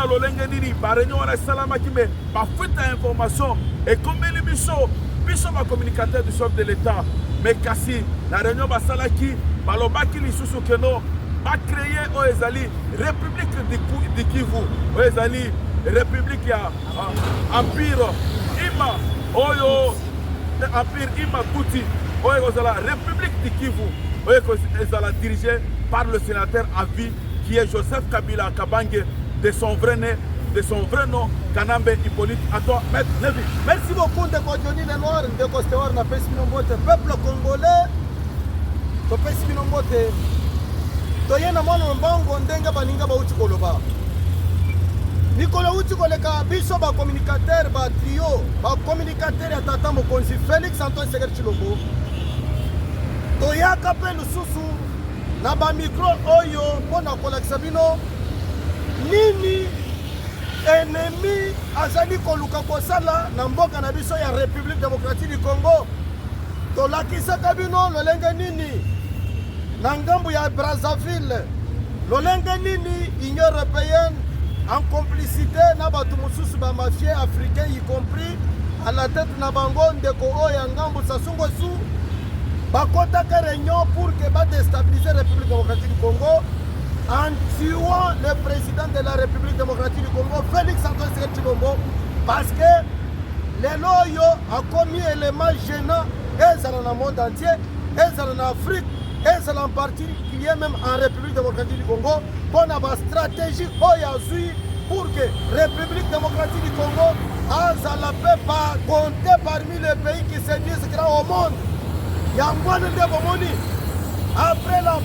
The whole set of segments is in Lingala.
lolenge nini ba réunion wana salama ki me ba fuite information et comme les biso ba communicateur du chef de l'état mais kasi la réunion ba salaki balobaki lisusu keno ba créer o ezali république de Kivu o ezali république ya empire ima oyo empire ima kuti oyo ezala république de Kivu oyo ezala dirigée par le sénateur à vie qui est Joseph Kabila Kabange de son vrai nom Kanambe Hippolyte. À toi, Maître Lévy. Merci beaucoup de Johnny Lenoir, de Costéor, na Pesminombote, peuple congolais, to Pesminombote. Toyena mwana mbango ndenga baninga ba uti koloba. Nicolas uti koleka biso ba communicateur ba trio, ba communicateur ya tata mokonzi Félix Antoine Tshisekedi Tshilombo. Toyaka pe lususu na ba micro oyo pona kolakisa bino nini ennemi azali koluka kosala na mboka na biso ya République démocratique du Congo. Tolakisaka bino lolenge nini na ngambu ya Brazzaville, lolenge nini Union européenne en complicité na batu mususu ba mafia africain y compris à la tête na bango ndeko oyo ngambu Sassou Nguesso bakotaka réunion pour que ba déstabiliser la République démocratique du Congo en tuant le président de la République démocratique du Congo, Félix Antoine Tshisekedi Tshilombo, parce que les loyaux a commis un élément gênant, et dans le monde entier, et en Afrique, et en particulier même en République démocratique du Congo, pour avoir une stratégie pour que la République démocratique du Congo ne peut pas compter parmi les pays qui se disent grands au monde. Il y a un mois de Bomoni. Après la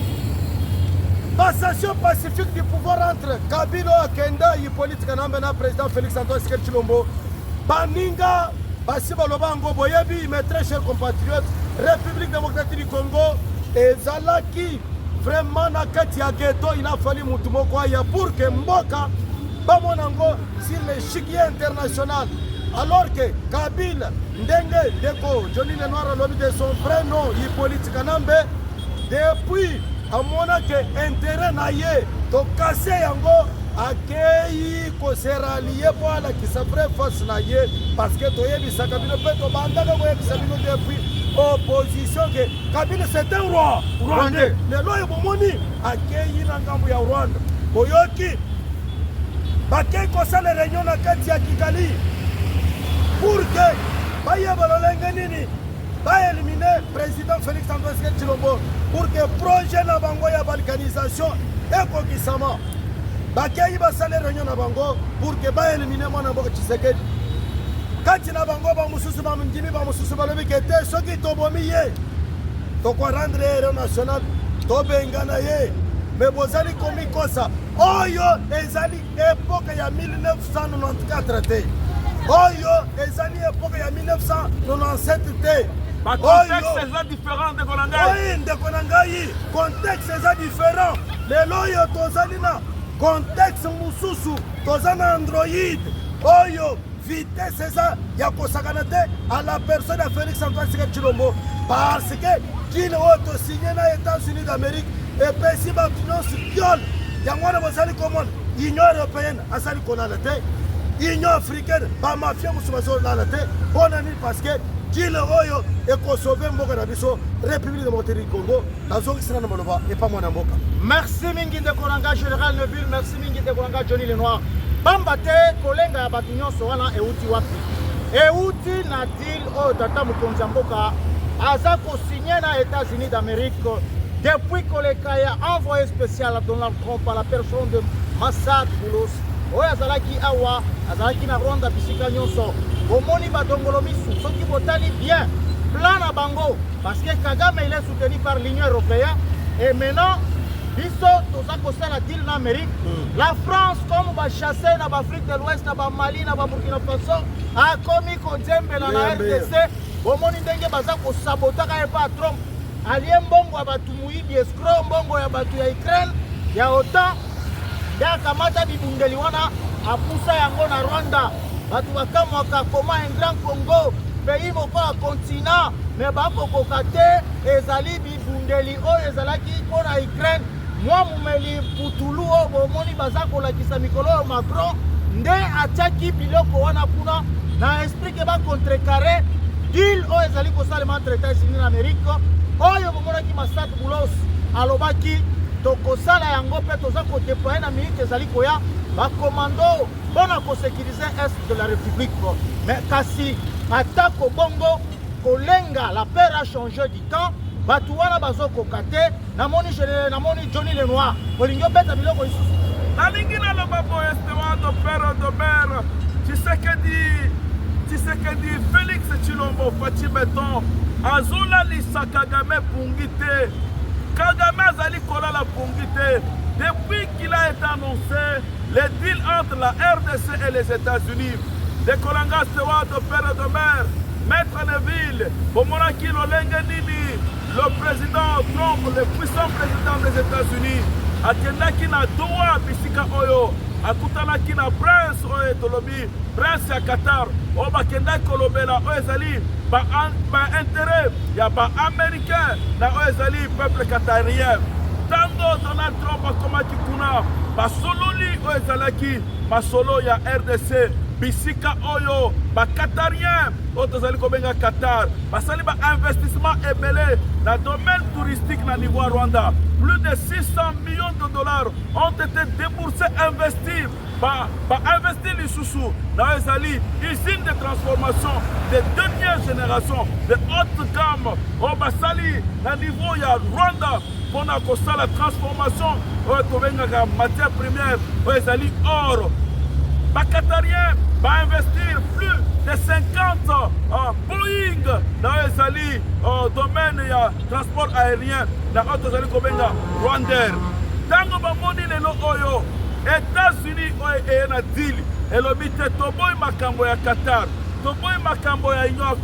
passation pacifique du pouvoir entre Kabila Kenda et Hippolyte Kanambe na président Félix Antoine Tshisekedi Tshilombo, Baninga, Basiba Lobango Boyebi, mes très chers compatriotes, République démocratique du Congo, et Zalaki, vraiment na kati ya ghetto, il a fallu mutumoko ya pour que Mboka, Bamonango, sur l'échiquier international. Alors que Kabila, Ndenge, Deko, Johnny Lenoir a lobby de son vrai nom, Hippolyte Kanambe, depuis à mon intérêt naïe, to cassé yango, accueilli, ko se rallier pour la qui s'appelle face naïe, parce que to yebi sa Kabila peut to banda ko yebi sa bino depuis opposition que Kabila c'est un roi rwandais. Le loi bomoni accueilli na ngambu ya Rwanda. Boyoki bakay ko sa les réunions na kati ya Kigali pour que baye balolenge nini va éliminer le président Félix Antoine Tshisekedi Tshilombo pour que le projet na bango ya balkanisation et kokisama bakei basale réunion na bango pour que va éliminer mwana mboka Tshisekedi kati na bango ba mususu ba mndimi ba mususu ba lobi kete soki tobomi ye to ko rendre héros national to bengana ye mais bozali komi kosa oyo ezali époque ya 1994 te oyo ezali époque ya 1997 te. Le contexte est différent de Konangai. Oui, de Konangai. Le contexte est différent. Les loyaux, tozalina. Contexte mususu. Tozana Android. Oyo. Vitesse, c'est ça. Yako sakanate à la personne de Félix Antoine Tshisekedi Tshilombo. Parce que qu'il a signé dans les États-Unis d'Amérique. Et puis si l'opinion se viole. Yangwana bozali comment Union européenne. Asali konalate. Union africaine. Ba mafia musumazo lalate. Bonani parce que qu'il oyo et sauver mboka na biso République démocratique du Congo nazoki sina na maloba et pas mwana mboka. Merci mingi de Konanga général Neville, merci mingi de Konanga Johnny Lenoir. Bamba te kolenga ya batu nyonso wana euti wapi? Euti na deal o tata mokonzi mboka aza ko signer na États-Unis d'Amérique depuis koleka ya envoyé spécial à Donald Trump à la personne de Massad Boulos. Oyo azalaki awa azalaki na Rwanda bisika nyonso. Omoni batongolo misu soki botali bien plan na bango parce que Kagame il est soutenu par l'Union européenne et maintenant biso toza kosala deal na Amérique. La France comme ba chasser na Afrique de l'Ouest na ba Mali na ba Burkina Faso a komi ko djembela na RDC omoni ndenge baza ko sabotaka e pa Trump alie mbongo ya batu muibi escroc mbongo ya batu ya Ukraine ya OTAN ya kamata bibundeli wana apusa yango na Rwanda. Batu bakamwaka koma un grand Congo pays bokola continent mais bakokoka te ezali bibundeli oyo ezalaki mpona Ukraine mwa mumeli putulu oyo bomoni baza kolakisa mikolo oyo Macron nde atiaki biloko wana kuna na esprit ke bacontrecarre deal oyo ezali kosalema entre États-Unis na Amérique oyo bomonaki Massad Boulos alobaki tokosala yango mpe toza kodéploye na minute ezali koya bakomando mpona kosécurize est de la République. Mais kasi atako bongo kolenga la paire a changé du temps bato wana bazokoka te namoni Johnny Lenoir olingi obeta biloko lisusu nalingi naloba boye Esteban père de mère Tshisekedi Félix Tshilombo Faci Beton azolalisa Kagame pungi te Kagame azali kolala pungi te depuis qu'il a été annoncé le deal entre la RDC et les États-Unis de Kolanga Stewa de père de mère Maître Neville Bomonaki Lolenge Nini le président Trump le puissant président des États-Unis akendaki na Doha bisika oyo akutanaki na prince oyo tolobi prince ya Qatar oyo bakendaki kolobela oyo ezali baintérêt ya baaméricain na oyo ezali peuple qatarien ntango Donald Trump akomaki kuna basololi oyo ezalaki masolo ya RDC bisika oyo bakatarien oyo tozali kobenga Qatar basali bainvestissement ebele na domaine touristique na niveau Rwanda. Plus de 600 millions de dollars ont été déboursés, investis. Investir les sous-sous dans les alliés, usines de transformation de dernière génération, de haute gamme, au Basali, à niveau il y a Rwanda, pour la transformation, de matière première, aux alliés or. Les Qatariens vont investir plus de 50 Boeing dans les alliés domaine de transport aérien dans les alliés comme Rwanda. Tango bamoni lelo oyo États-Unis oyo na deal elobite toboy makambo ya Qatar, toboy makambo ya Union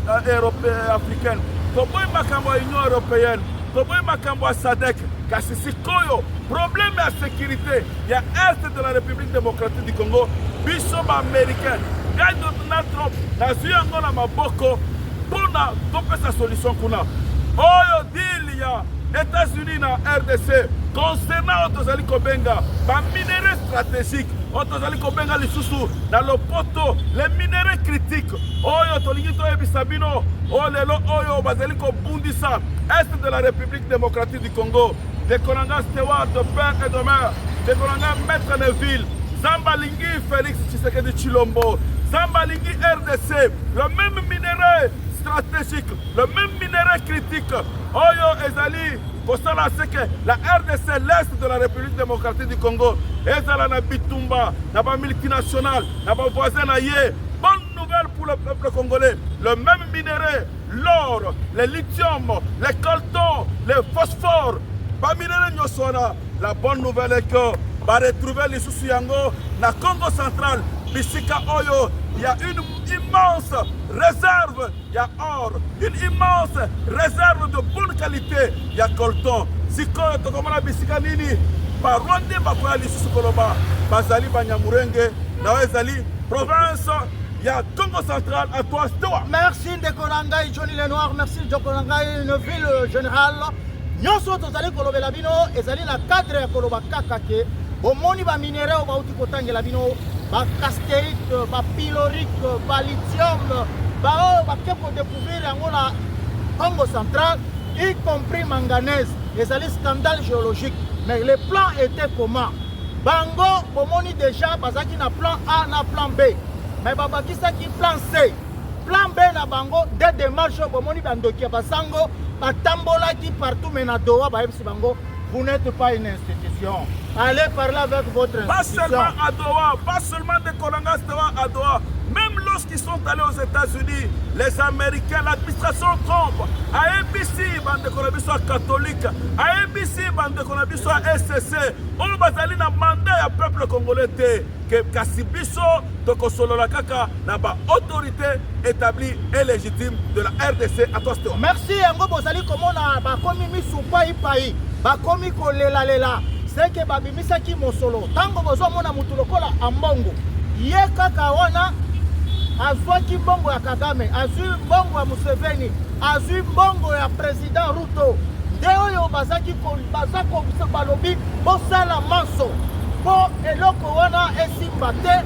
africaine, toboy makambo ya Union européenne, toboy makambo ya SADC. Kasi sikoyo problème ya sécurité ya est de la République démocratique du Congo biso ba américain gai Donald Trump nazwi yango na maboko mpona topesa solution kuna oyo deal ya États-Unis na RDC concernant oyo tozali kobenga baminere stratégique oyo tozali kobenga lisusu na lopoto les minéraux critiques oyo tolingi toyebisa bino oyo lelo oyo bazali kobundisa est de la République démocratique du Congo de Kolanga Stewa de père et de mère de Kolanga Maître Neville Zamba Lingi Félix Tshisekedi Tshilombo Zamba Lingi RDC le même minerai stratégique le même minerai critique oyo ezali kosala c'est que la RDC l'est de la République démocratique du Congo ezala na bitumba na ba multinationale na ba voisin na ye. Bonne nouvelle pour le peuple congolais, le même minerai, l'or, le lithium, les coltons, les phosphores. La bonne nouvelle est que va retrouver les sous yango na Congo central, Bisika Oyo, il y a une immense réserve, il y a or, une immense réserve de bonne qualité, il y a colton. Siko tokomana Bisika nini, ba Rwanda ba kwa li sous koloba, bazali ba Nyamurenge, na ezali province. Il y a Congo central à toi, Stewa. Merci de Kolangai Johnny Lenoir, merci de Kolangai Neville général. Nyonso tozali kolobela bino ezali na cadre ya koloba kaka ke omoni ba minéraux ba uti kotangela bino ba castérite, ba pylorique, ba lithium, ba kepo découvrir yango na Congo central, y compris manganèse. Ezali scandale géologique. Mais le plan était comment? Bango omoni déjà bazaki na plan A na plan B. Mais babakisaki plan C. Plan B na bango des démarches bomoni bandoki ya basango batambolaki partout mais na Doha baebisi bango vous n'êtes pas une institution. Allez parler avec votre institution. Pas seulement à Doha, pas seulement de Kolanga Stewa à Doha. Même lorsqu'ils sont allés aux États-Unis, les Américains, l'administration Trump, à ABC, bande de Konabiso catholique, à ABC, bande de Konabiso SCC, on va aller dans le mandat du peuple congolais que Kassibiso, Tokosolola Kaka, n'a pas autorité établie et légitime de la RDC à toi. Merci, Yango Bozali, comme on a commis Soupai Pai, Bakomi Kolela Lela, c'est que Babimisaki Mosolo, Tango Bozo Mona Mutulokola, Ambongo, Yeka wana. Azwaki bongo ya Kagame, azwi bongo ya Museveni, azwi bongo ya président Ruto. Nde oyo bazaki bazako balobi bosala maso po eloko wana esimba te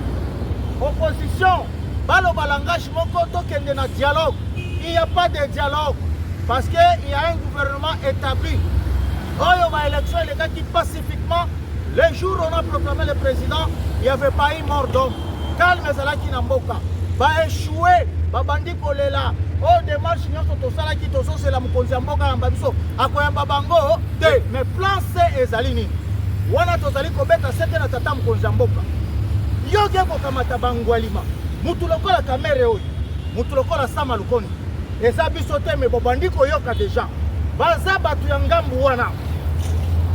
opposition baloba langage moko tokende na dialogue. Il n'y a pas de dialogue parce qu'il y a un gouvernement établi. Oyo ba élection qui pacifiquement, le jour où on a proclamé le président, il n'y avait pas eu mort d'homme. Calme ezalaki na mboka. Ba échoué, ba bandi kolela. Oh démarche nyonso tosala ki tososela mokonzi ya mboka na biso akoyamba bango te, mais plan C ezali nini? Wana tozali kobeta sete na tata mokonzi ya mboka. Yoge kokamata bangwalima. Mutu lokola kamere oyo. Mutu lokola Sama Lukonde. Eza biso te me bobandi koyoka deja. Baza batu ya ngambu wana.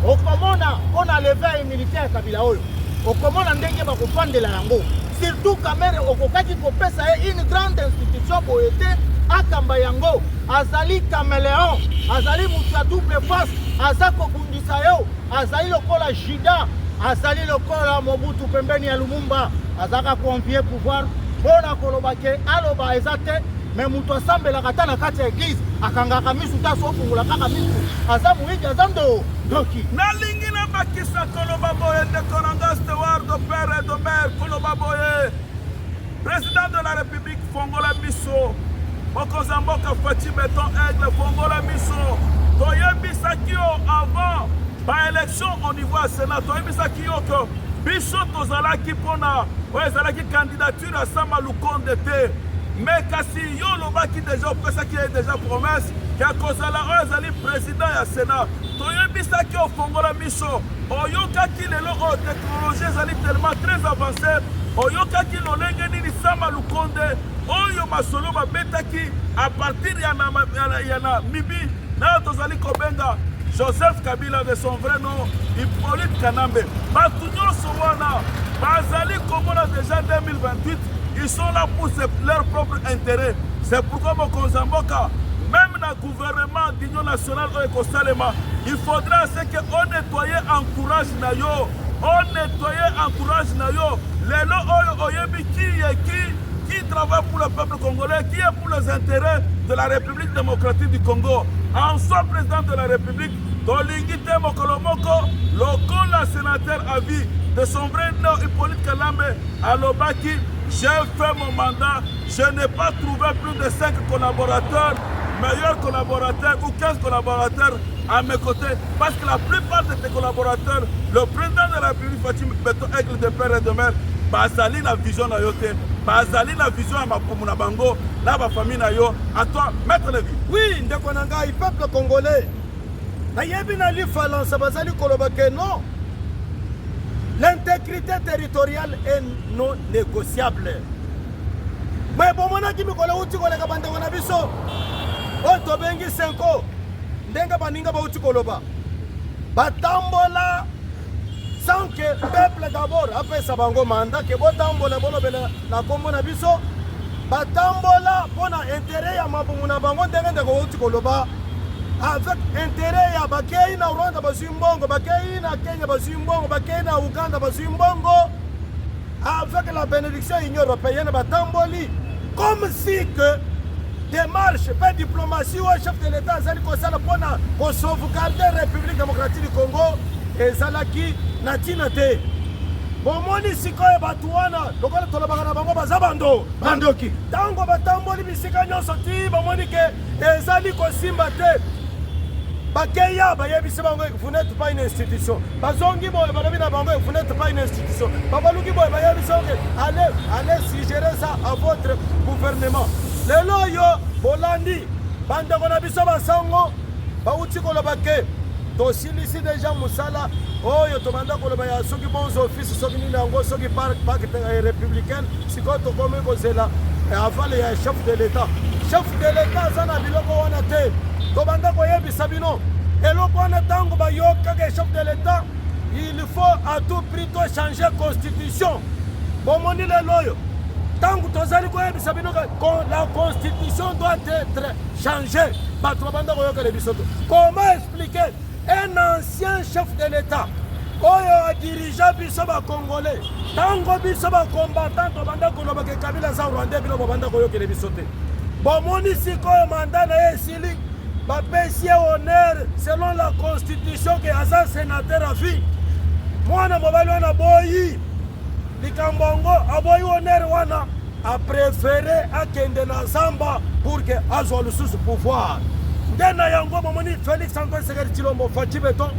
Okomona pona lever militaire kabila oyo. Okomona ndenge bakofandela yango. Surtout kamere okokaki kopesa une grande institution boyete akamba yango. Azali caméléon, azali mutu ya double face, aza kobundisa yo, azali lokola Jida, azali lokola Mobutu pembeni ya Lumumba, azaka confier pouvoir bona kolobake aloba ezate. Mais mutu asambelaka ata na kati ya église akangaka misu ta sofungula kaka misu aza muhiji aza ndoki nalingi na bakisa koloba boye ndeko na nga Stewart de père et de mère koloba boye président de la république fongola biso mokonzi ya mboka Faci Beton Aigle fongola biso toyebisaki yo avant baélection au niveau ya sénat toyebisaki yo ke biso tozalaki mpona oyo ezalaki candidature ya Sama Lukonde te. Mais kasi yo lobaki déjà opesaki ye déjà promesse ya kozala oyo ezali président ya sénat toyebisaki ofongola miso oyokaki lelo oyo technologie ezali tellement très avancée oyokaki lolenge nini Sama Lukonde oyo masolo babetaki à partir ya na mibi nayo tozali kobenga Joseph Kabila de son vrai nom Hippolyte Kanambe batu nyonso wana bazali komona déjà 2028. Ils sont là pour leur propre intérêt. C'est pourquoi mon Konzamboka, même dans le gouvernement d'Union nationale au Salema, il faudra qu'on nettoie encourage nayo. On nettoie encourage nayo. Les lois oyebi qui travaille pour le peuple congolais, qui est pour les intérêts de la République démocratique du Congo. En soit président de la République, Dolingite Mokolomoko, le sénateur à vie de son vrai nom Hippolyte Kanambe à Lobaki. J'ai fait mon mandat, je n'ai pas trouvé plus de 5 collaborateurs, meilleurs collaborateurs ou 15 collaborateurs à mes côtés. Parce que la plupart de tes collaborateurs, le président de la République, Faci Beton Aigle de père et de mère, bazali la vision na yote, bazali la vision à ma commune bango, là ma famille na yo, à toi, maître Lévi. Oui, ndeko nanga, le peuple congolais. Na yebi na li falance bazali kolobake non. L'intégrité territoriale est non négociable. Mais bon, mon ami, je vais vous on bengi senko ndenga baninga ba uti koloba batambola sans que peuple d'abord après ça bango manda que botambola bolobela na kombo na biso batambola pona intérêt ya mabumu na bango ndenga ndeko uti koloba avec intérêt ya bakei na Rwanda basimbongo bakei na Kenya basimbongo bakei na Uganda basimbongo avec la bénédiction Union européenne batamboli comme si que démarche pas diplomatie ou chef de l'État azali kosala pona ko sauvegarder la République démocratique du Congo ezalaki natina te bomoni sikoyo batu wana lokola tolobaka na bango bazabando bandoki tango batamboli bisika nyonso ti bomoni ke ezali kosimba te bakeya bayebisi bango vous n'êtes pas une institution bazongi boye balobi na bango vous n'êtes pas une institution babaluki boye bayebisi allez suggérer ça à votre gouvernement lelo yo bolandi bandeko na biso basango bauti koloba ke tosilisi déjà musala oyo tobanda koloba ya soki bons office soki nini yango soki parc républicaine sikoyo tokomi kozela avale ya chef de l'état aza na biloko wana te tobanda koyebisa bino eloko wana ntango bayokaka chef de l'état il faut à tout prix to changer constitution bomoni lelo oyo tango tozali koyebisa bino la constitution doit être changée bato babanda koyokela biso to comment expliquer un ancien chef de l'état oyo adirija biso bacongolais tango biso bacombattant tobanda kolobaka Kabila za Rwanda bino babanda koyokela biso te bomoni sikoyo manda na ye esili bapesi honneur selon la constitution ke aza sénateur à vie mwana mobali wana boyi likambongo aboyi honneur wana apréféré akende na zamba pour que azwa lisusu pouvoir nde na yango momoni Félix Antoine Tshisekedi Tshilombo Faci Beton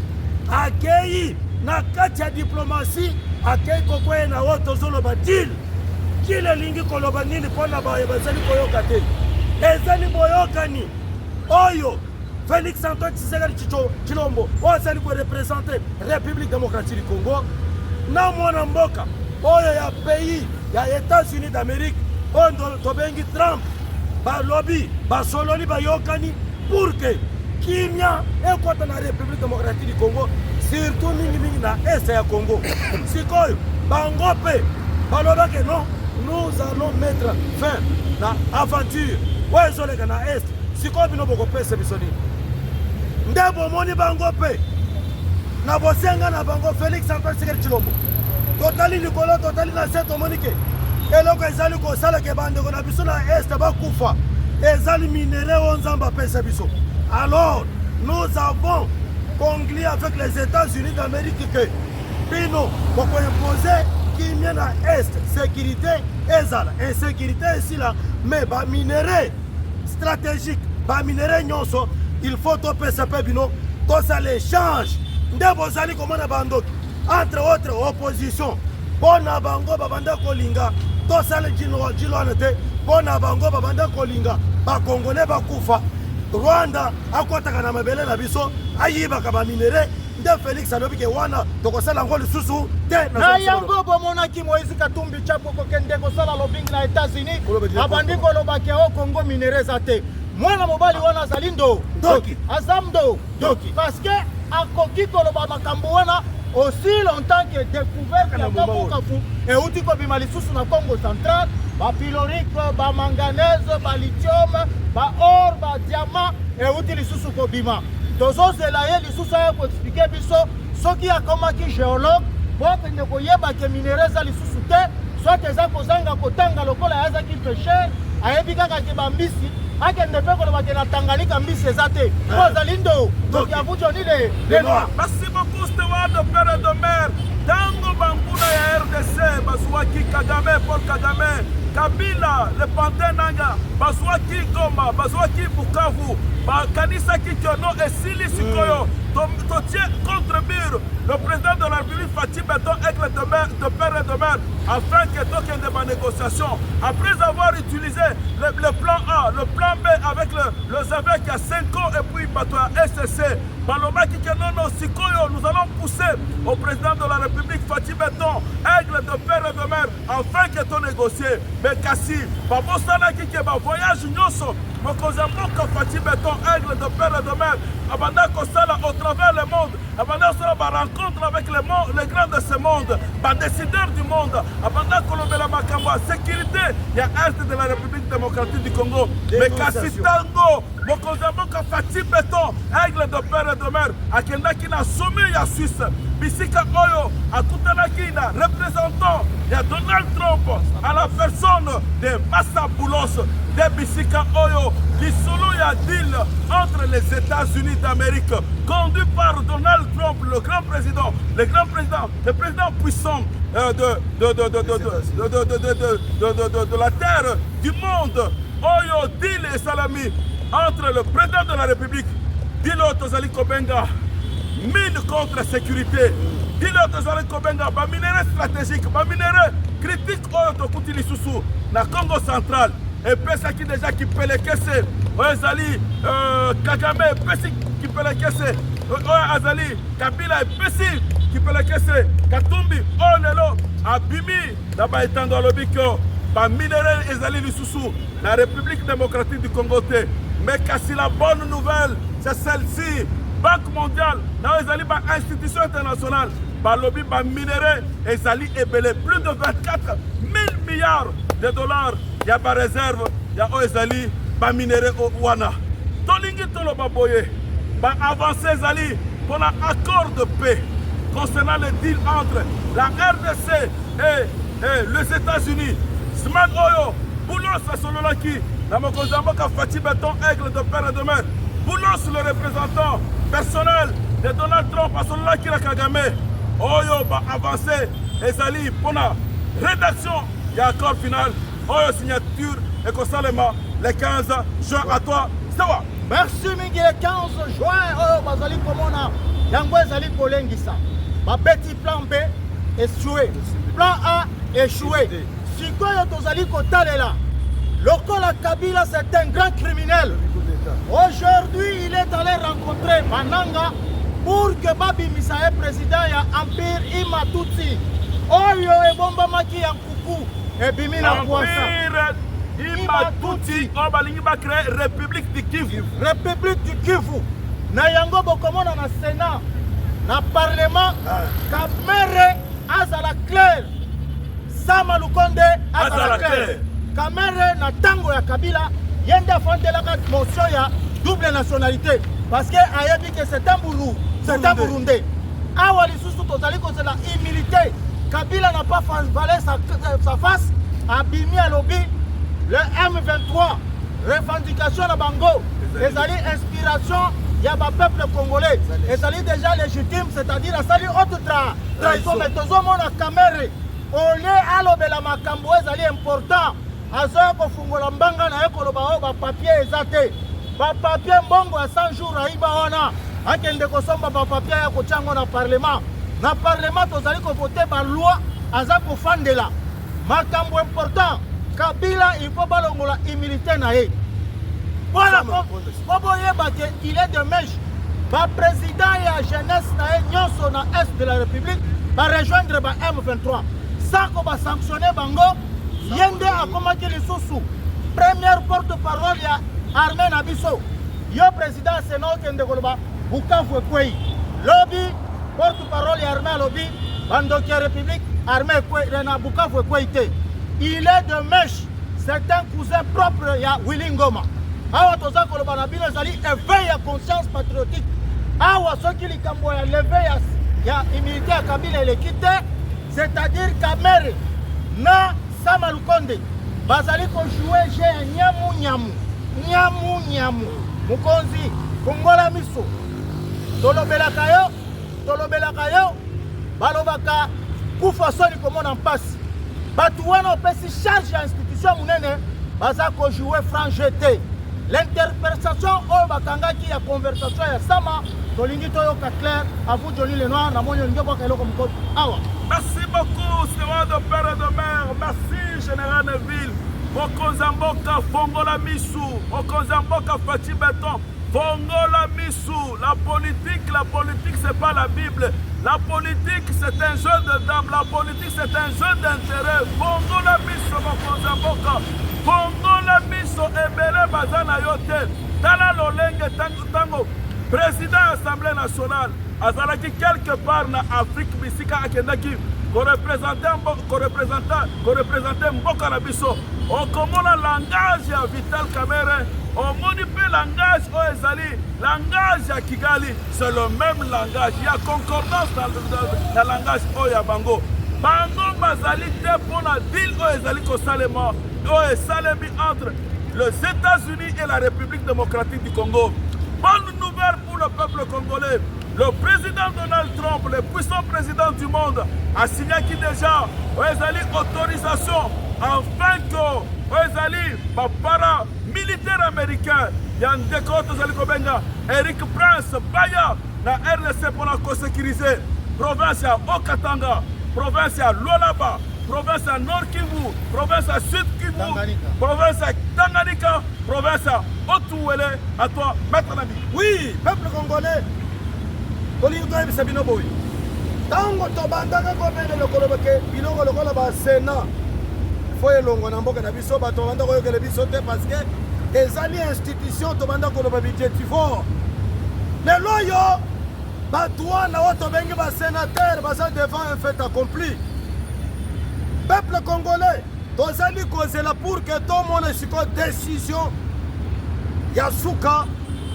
akei na kati ya diplomatie akei kokweye na oyo tozoloba dile kile elingi koloba nini mpona bazali koyoka te ezali boyokani oyo Félix Antoine Tshisekedi Tshilombo oyo azali korepresente République démocratique du Congo na mwana mboka oyo ya pays ya États-Unis d'Amérique oyo tobengi Trump balobi basololi bayokani pour que kimia ekota na République démocratique du Congo surtout mingi na est ya Congo sikoyo bango pe balobake non nous allons mettre fin na aventure oyo ezoleka na est sikoyo bino bokopesa biso nini nde bomoni bango pe na bosenga na bango Félix Antoine Tshisekedi Tshilombo totali likolo totali na se tomoni ke eloko ezali kosalaka bandeko na biso na est bakufa ezali minere oyo nzambe apesa biso. Alors nous avons conclu avec les États-Unis d'Amérique que bino bokoimpose kimia na est sécurité ezala insécurité esila mais baminere stratégique baminere nyonso il faut topesa mpe bino tosala échange nde bozali komona bandoki entre autres opposition mpona bango babanda kolinga tosala jilwana te mpona bango babanda kolinga bakongole bakufa Rwanda akotaka na mabele na biso ayibaka baminere nde Félix alobi ke wana tokosala ngo lisusu te na yango bomonaki Moïse Katumbi Tshabo kokende kosala lobbying na États-Unis abandi koloba ke o Congo minere za te mwana mobali wana azali ndo doki azamdo doki parce que akoki koloba makambo wana aussi longtemps que découverte ya Kabukavu euti kobima lisusu na Congo central bapylorique bamanganèse balithium baor badiamant euti lisusu kobima tozozela ye lisusu aya koexplike biso soki akomaki géologue po akende koyeba ke minere eza lisusu te soit eza kozanga kotanga lokola azaki pêcheur ayebi kaka ke bambisi akende mpe koloba ke na Tanganyika mbisi eza te po azali ndo donc avujoni le noir. Merci beaucoup Steward père de mer tango banguna ya RDC bazwaki Kagame Paul Kagame Kabila le pantin nanga bazwaki Goma bazwaki Bukavu bakanisaki kyono esili sikoyo totie contre mur le président de la République Faci Beton aigle de père et de mère afin que tokende de ma négociation après avoir utilisé le plan A le plan B avec le ZAVEC qui a 5 ans et puis bateau SSC balobaki que non sikoyo nous allons pousser au président de la République Faci Beton aigle de père et de mère afin que to négocier mais kasi babosanaki ke ba voyage nyonso mokonzi mboka Faci Beton aigle de père et de mère abanda kosala au travers le monde abanda kosala barencontre avec les grands de ce monde badécideurs du monde abanda kolobela makambo ya sécurité ya est de la République démocratique du Congo mais kasi tango mokonzi mboka Faci Beton aigle de père et de mère akendaki na sommet ya Suisse bisika oyo akutanaki na représentant ya Donald Trump à la personne de Massa Boulos de bisika oyo lisolo ya deal entre les États-Unis d'Amérique conduit par Donald Trump le président puissant de la terre du monde oyo deal et salami entre le président de la République Dilo Tozali Kobenga mine contre sécurité Dilo Tozali Kobenga ba minéraux stratégiques ba minéraux critiques oyo tokuti lisusu na Congo central et pesaki déjà qui pelekese oyezali Kagame pesi qui pelekese azali Kabila pesi qui pelekese Katumbi olelo abimi na ba etando alobiko ba minéraux ezali lisusu la République démocratique du Congo te mais kasi la bonne nouvelle c'est celle-ci Banque mondiale na ezali ba institution internationale ba lobby ba minéraux ezali ebele plus de 24 000 milliards de dollars ya ba réserve ya ezali ba minéraux wana tolingi toloba boye ba avancé ezali pour un accord de paix concernant le deal entre la RDC et les États-Unis Sman Oyo Boulos Sololaki na mokonzi mboka Faci Beton aigle de père et de mère Boulos le représentant personnel de Donald Trump à Sololaki la Kagame Oyo ba avancé ezali pour la rédaction ya accord final oyo signature et Kosalema le 15 juin. À toi, Sawa. Merci mingi le 15 juin. Oh, bazali komona yango ezali kolengisa. Ba petit plan B échoué. Plan A échoué. Sikoyo tozali kotalela. Lokola Kabila, c'est un grand criminel. Aujourd'hui, il est allé rencontrer Bananga pour que Babi Misae, président ya Empire Imatutsi. Oyo ebombamaki ya Nkuku ebimina kwasa. Imatutsi, on va créer République du Kivu. République du Kivu. Na yango bokomona na Sénat, na Parlement, Kamere azala clair. Sama Lukonde azala clair. Kamere na tango ya Kabila yende afondelaka motion ya double nationalité parce que ayebi que c'est un bourou, c'est un burundais. Awa lisusu tozali kozela humilité. Kabila n'a pas valé sa face. Abimi alobi le M23 revendication na bango ezali inspiration ya ba peuple congolais ezali déjà légitime, c'est-à-dire asali autre trahison. Mais tozomona Kamere ole alobela makambo ezali important. Azoya kofungola mbanga na ye koloba oyo bapapier eza te. Bapapier mbongo ya 100 jours ayiba wana akende kosomba bapapier ya kotyango na parlement. Na parlement tozali kovote baloi aza kofandela makambo important. Kabila il faut balongola humilité na ye. Voilà po boyeba ke il est de mèche. Ba président ya jeunesse na ye nyonso na est de la République ba rejoindre ba M23 sans ko ba sanctionner bango. Yende akomaki lisusu première porte-parole ya armée na biso. Yo président Sénat kende koloba Bukavu ekwei. Lobby porte-parole ya armée lobby bandoki ya République armée ekwei na Bukavu ekwei te. Il est de mèche. C'est un cousin propre ya Willy Ngoma. Awa toza koloba na bino ezali éveil ya conscience patriotique. Awa soki likambo ya leveil ya humilité ya Kabila eleki te, c'est-à-dire Kamere na Sama Lukonde bazali ko jouer jeu ya nyamu nyamu mukonzi kongola miso tolobelaka yo balobaka kufa soni komona mpasi batu wana opesi charge ya institution munene baza ko jouer franc jeté. L'interprétation oyo bakangaki ya conversation ya Sama tolingi toyoka clair à vous Johnny Lenoir na monyo lingi boka eloko mkoto awa. Merci beaucoup, Séwa de Père et de Mère. Merci, Général Neville. Mokonzamboka, Fongola Missou. Mokonzamboka, Fatih Beton. Fongola Missou. La politique, c'est pas la Bible. La politique, c'est un jeu de dames. La politique, c'est un jeu d'intérêt. Fongola Missou, Mokonzamboka. Fongola Missou, Ebele Bazana Yotel. Tala Lolenge Tango. Président de l'Assemblée nationale. Azalaki quelque part na Afrique bisika akendaki ko représenter mboka na biso okomona langage ya Vital Kamerhe omoni pe langage o ezali langage ya Kigali, c'est le même langage, il y a concordance dans langage o ya bango bazali te pona deal o ezali ko salema o esalemi entre les États-Unis et la République démocratique du Congo. Bonne nouvelle pour le peuple congolais. Le président Donald Trump, le puissant président du monde, a signé qui déjà autorisation afin que les paramilitaires américains, Yann Dekoto Eric Prince, Baya, na RDC pour sécuriser province à Okatanga, province à Lualaba, province à Nord Kivu, province à Sud Kivu, province à Tanganyika, province à Otuwele. À toi, Maître Nabi. Oui, peuple congolais. Tolingo Sabino Boy. Tango tobandaka komene lokolo ke biloko lokola ba Sénat. Faut elongo na mboka na biso ba tobanda ko yokele biso te parce que ezali institution tobanda ko ba budgetivore. Lelo yo ba toi na woto bengi ba sénateur ba ça devant un fait accompli. Peuple congolais, tozali kozela pour que tout le monde siko décision ya suka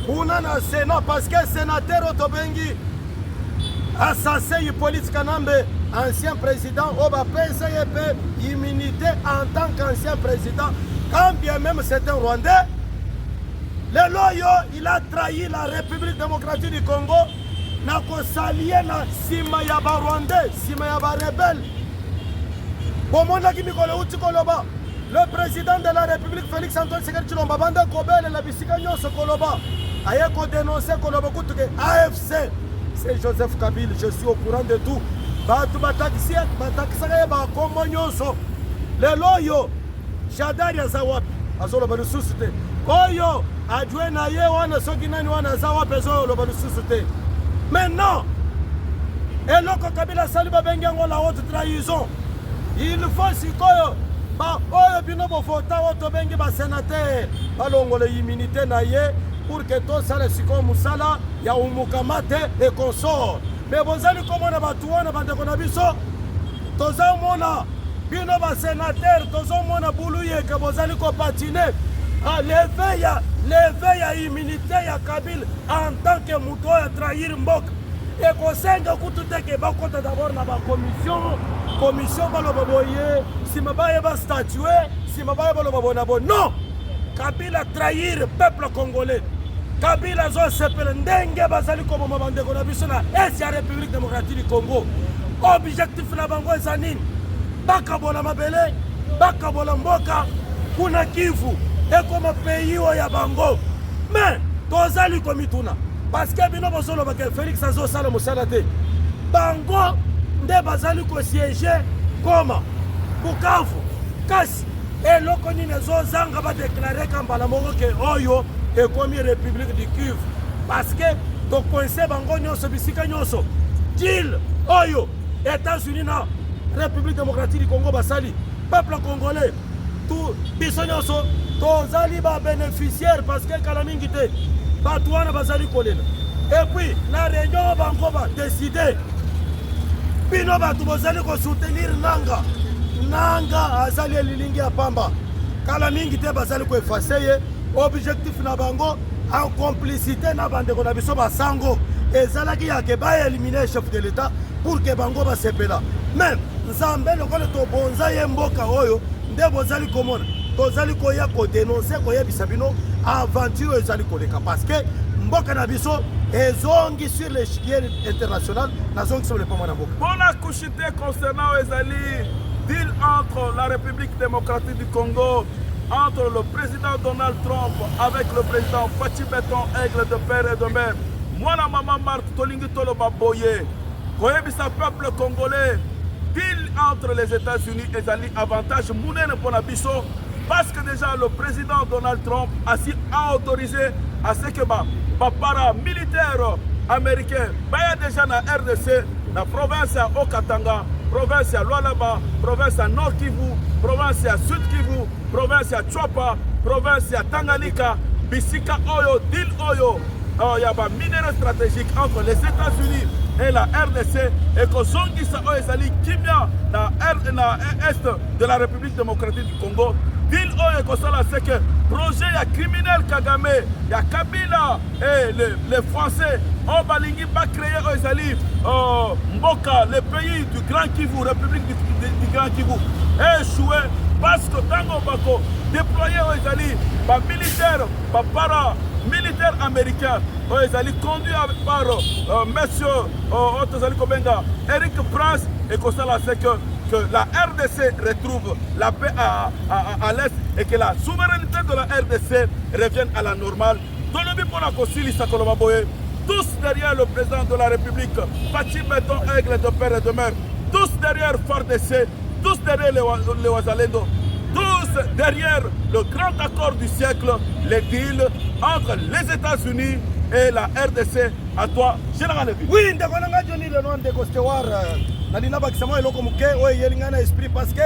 kuna na Sénat parce que sénateur otobengi assassin Hippolyte Kanambe, ancien président, Oba PCEP, immunité en tant qu'ancien président, quand bien même c'est un Rwandais. Le loyo, il a trahi la République démocratique du Congo, n'a pas salié la Simayaba Rwandais, Simayaba rebelle. Bon, mon ami Mikolo Utikoloba, le président de la République Félix Antoine Tshisekedi Tshilombo banda kobele la bisika nyonso koloba aye ko dénoncer koloba kutu ke AFC c'est Joseph Kabila, je suis au courant de tout. Batu batakisaka ye bakombo nyonso lelo yo Shadari aza wapi azoloba lisusu te oyo adjoint na ye wana soki nani wana aza wapi azoloba lisusu te. Maintenant eloko Kabila asali babengi yango la haute trahison. Il faut sikoyo oyo bino bofota oyo tobengi basénateur balongole immunité na ye pour que tosala sikoyo mosala ya umukamate et consort. Mais bozali komona batu wana bandeko na biso tozomona bino basénateur tozomona buluye ke bozali kopatine leve ya immunité ya Kabila en tant que mutu oyo trahir mboka ekosenga kutu te ke bakota d'abord na commission baloba boye sima baye bastatue sima baye baloba bona bo non. Kabila trahir peuple congolais. Kabila zo sepele ndenge bazali koboma bandeko na biso na est ya République démocratique du Congo. Objectif na bango eza nini? Bakabola mabele, bakabola mboka kuna Kivu ekoma pays oyo ya bango. Mais tozali komituna parce que bino bozoloba ke Félix azosala mosala te. Bango nde bazali kosiéger Goma, Bukavu, kasi eloko nini ezozanga badeklare kambala moko ke oyo ekomi République du Kivu parce que tokoinse bango nyonso bisika nyonso deal oyo États-Unis na République démocratique du Congo basali peuple congolais tout biso nyonso tozali ba bénéficiaire parce que kala mingi te bato wana bazali kolela et puis la réunion bango ba décider bino bato bozali ko soutenir nanga azali lilingi ya pamba kala mingi te bazali ko effacer ye objectif na bango en complicité na bandeko na biso basango ezalaki ya ke ba éliminer chef de l'État pour que bango basepela même nzambe lokole tobonza ye mboka oyo nde bozali komona tozali koya kodénoncer koyebisa bino aventure ezali koleka parce que mboka na biso ezongi sur l'échiquier international nazongi sur le poma na mboka. Bon accouchité concernant ezali deal entre la République démocratique du Congo, entre le président Donald Trump avec le président Fachi Beton Aigle de père et de mère. Moi na maman Marthe Tolingi Toloba Boye koyebisa peuple congolais deal entre les États-Unis et ezali avantage munene pour biso parce que déjà le président Donald Trump a autorisé à ce que paramilitaires américains baya déjà na RDC, na province ya Okatanga, province ya Lualaba, province ya Nord Kivu, province ya Sud Kivu, province ya Chwapa, province ya Tanganyika, bisika oyo deal oyo ya ba minéraux stratégiques entre les États-Unis et la RDC et que zongisa oyo ezali kimia na est de la République démocratique du Congo. Deal oyo ekosala c'est que projet ya criminel Kagame ya Kabila et les Français ont balingi ba créer oyo ezali mboka le pays du Grand Kivu, République du Grand Kivu échoué parce que tango bako déployer oyo ezali ba militaire ba para militaire américain oyo ezali conduit par monsieur Otozali Kobenga Eric Prince et kosala c'est que la RDC retrouve la paix à l'Est et que la souveraineté de la RDC revienne à la normale. Tous derrière le président de la République, Fachi Beton Aigle de père et de mère, tous derrière FARDC, tous derrière les Ouazalendo, tous derrière le grand accord du siècle, les deals entre les États-Unis et la RDC. À toi, Général Lévy. Oui, Johnny le nom de Kostewar. Nalina bakisama eloko muke oyo yelingana esprit parce que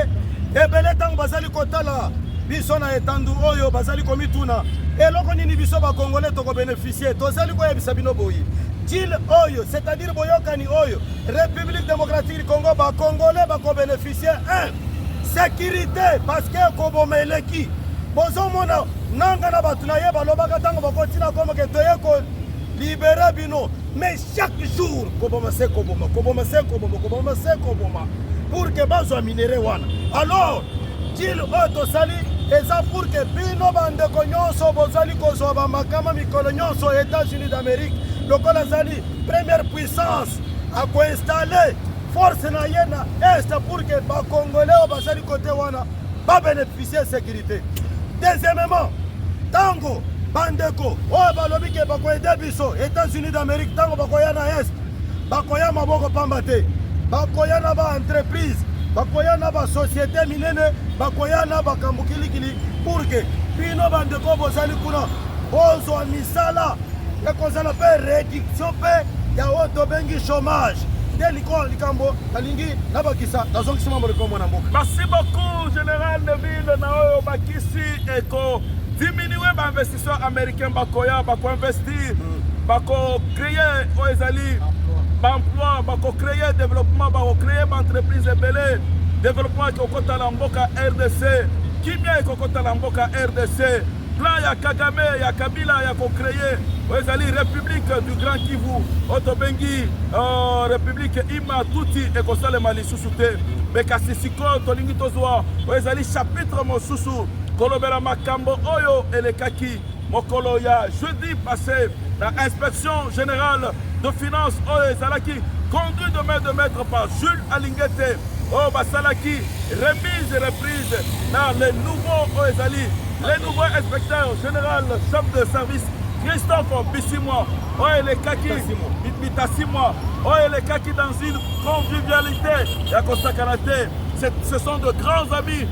ebele tango bazali kotala biso na etandu oyo bazali komituna eloko nini biso ba congolais toko bénéficier tozali koyebisa bino boyi deal oyo c'est-à-dire boyokani oyo République démocratique du Congo ba congolais ba ko bénéficier sécurité parce que kobomeleki bozomona nanga na batu na ye balobaka tango bakotina koma ke toyeko libérer bino. Mais chaque jour, pour que bazwa minéré wana. Alors, deal auto sali eza pour que bino bandeko nyonso bozali kozwa ba makama mikolo nyonso États-Unis d'Amérique lokola zali première puissance à installer force na yena est pour que ba congolais bazali côté wana babénéficier sécurité. Deuxièmement, tango bandeko oyo balobi ke bakoyede biso États-Unis d'Amérique tango bakoya na est bakoya maboko pamba te bakoya na baentreprise bakoya na basociété minene bakoya na bakambo kilikili pour que bino bandeko bozali kuna bozwa misala ekozala mpe réduction mpe ya oyo tobengi chômage nde likambo nalingi nabakisa nazongisi mambo likombo na mboka. Merci beaucoup général Neville na oyo bakisi eko diminuer l'investisseur américain bakoya bako investir bako créer oyo ezali emploi bako créer développement bako créer entreprise ebele développement ekokota na mboka RDC kimia ekokota na mboka RDC plan ya Kagame ya Kabila ya ko créer oyo ezali République du Grand Kivu otobengi République ima tuti ekosalema lisusu te me kasi sikoyo tolingi tozwa oyo ezali chapitre mosusu kolobela makambo oyo elekaki mokolo ya jeudi passé la inspection générale de finances oyo ezalaki conduit de main de maître par Jules Alingete oyo basalaki remise et reprise na les nouveaux oyo ezali les nouveaux inspecteurs général chef de service Christophe Bissimwa oyo elekaki Bitasimwa oyo elekaki dans une convivialité ya kosakana te ce sont de grands amis.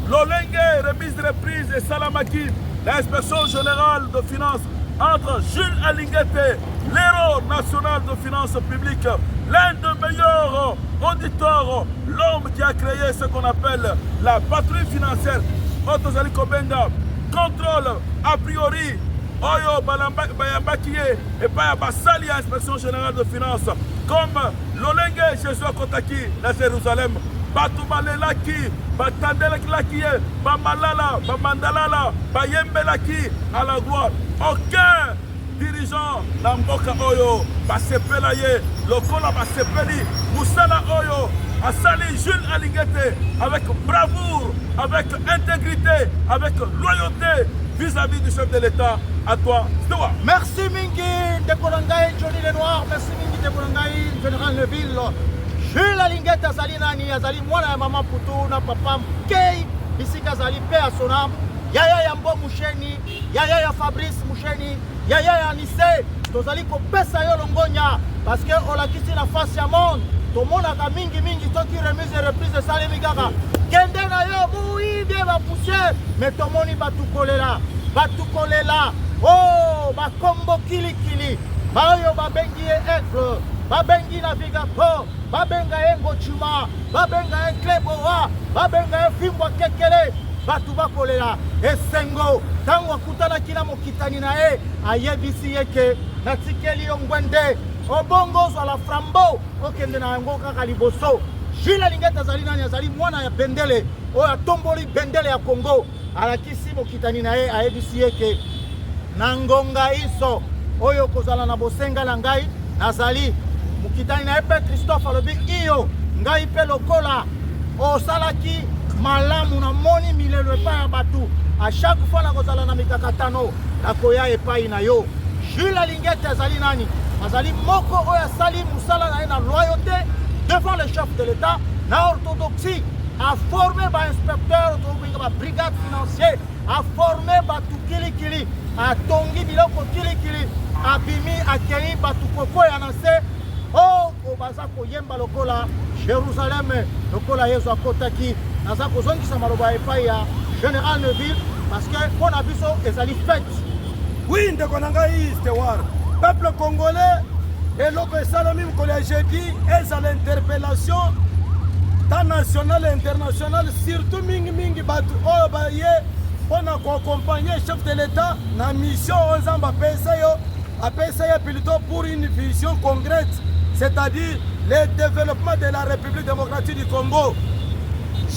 Lolenge, remise de reprise et Salamaki, l'inspection générale de finances entre Jules Alingete, l'héros national de finances publiques, l'un des meilleurs auditeurs, l'homme qui a créé ce qu'on appelle la patrouille financière, Otozali Kobenga, contrôle a priori, Oyo Bayambakiye et Bayabasali, inspection générale de finances, comme Lolenge, Jésus Kotaki, la Jérusalem. Batu balelaki, batandelaki, bamalala, bamandalala, bayembelaki à la gloire. Aucun dirigeant Namboka Oyo, basepela ye, lokola basepeli, Moussala Oyo, Asali Jules Alingete, avec bravoure, avec intégrité, avec loyauté vis-à-vis du chef de l'État. À toi, Stoa. Merci Mingi de Kolangaï, Johnny Lenoir, merci Mingi de Kolangaï, Général Neville. Jules Alingete azali nani azali mwana ya mama putu na papa Mkei bisika azali pe asona yaya ya Mbo Musheni yaya ya Fabrice Musheni yaya ya Nise tozali kopesa yo longonya parce que olakisi na face ya monde tomonaka mingi toki remise et reprise salemi kaka kende na yo bui bien ba poussière mais tomoni batukolela oh bakombo kilikili bayo babengi aigle babengi navigateur babenga engo chuma babenga kleboa babenga fimbwa kekele batu bakolela esengo tango akutana kila mokitani na ye ayebisi yeke natikeli yo ngwende obongo zala frambo okende na yango kaka liboso Jules Alingete azali nani azali mwana ya bendele oyo atomboli bendele ya Congo alakisi mokitani na ye ayebisi yeke na ngonga iso oyo kozala na bosenga na ngai nazali mukitani na epe Christophe alobi iyo ngai pe lokola osalaki malamu na moni milelo epai ya batu a chaque fois na kozala na mikakatano nakoya epai na yo. Jules Alingete azali nani azali moko oyo asali musala na ye na loyauté devant le chef de l'État na orthodoxie a formé ba inspecteur to ba brigade financier a formé batu kilikili a tongi biloko kilikili abimi akei batu koko ya na se oh obaza koyemba lokola Jérusalem lokola Yesu akotaki naza kozongisa maloba epai ya Général Neville parce que pour na biso ezali fête. Oui ndeko na ngai Stewart peuple congolais eloko esalami mokolo ya jeudi ezala interpellation ta national et international surtout mingi batu oyo baye mpona koaccompagner chef de l'État na mission oyo nzambe apesa yo plutôt pour une vision concrète, c'est-à-dire le développement de la République démocratique du Congo.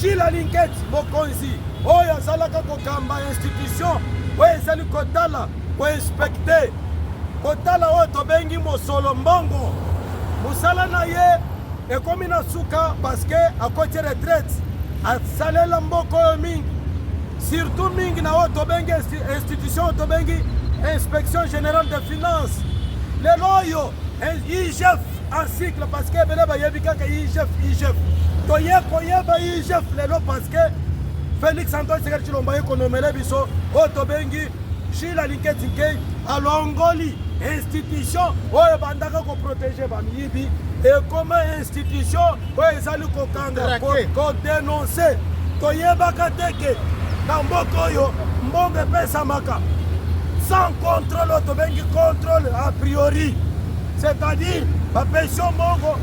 Jules Alingete mokonzi oyo azalaka kokamba institution oyo ezali kotala koinspecte kotala oyo tobengi mosolo mbongo mosala na ye ekomi na suka parce que akoti retraite asalela mboka oyo mingi surtout mingi na oyo tobengi institution oyo tobengi inspection générale des finances lelo oyo IGF en cycle parce que ebele bayebi kaka IGF toye koyeba IGF lelo parce que Félix Antoine Tshisekedi Tshilombo ekonomele biso oyo tobengi Jules Alingeti Nkei alongoli institution oyo ebandaka koprotege bamiyibi ekoma institution oyo ezali kokanga kodenonse toyebaka teke na mboka oyo mbongo epesamaka sans contrôle oyo tobengi contrôle a priori, c'est-à-dire bapesio mbongo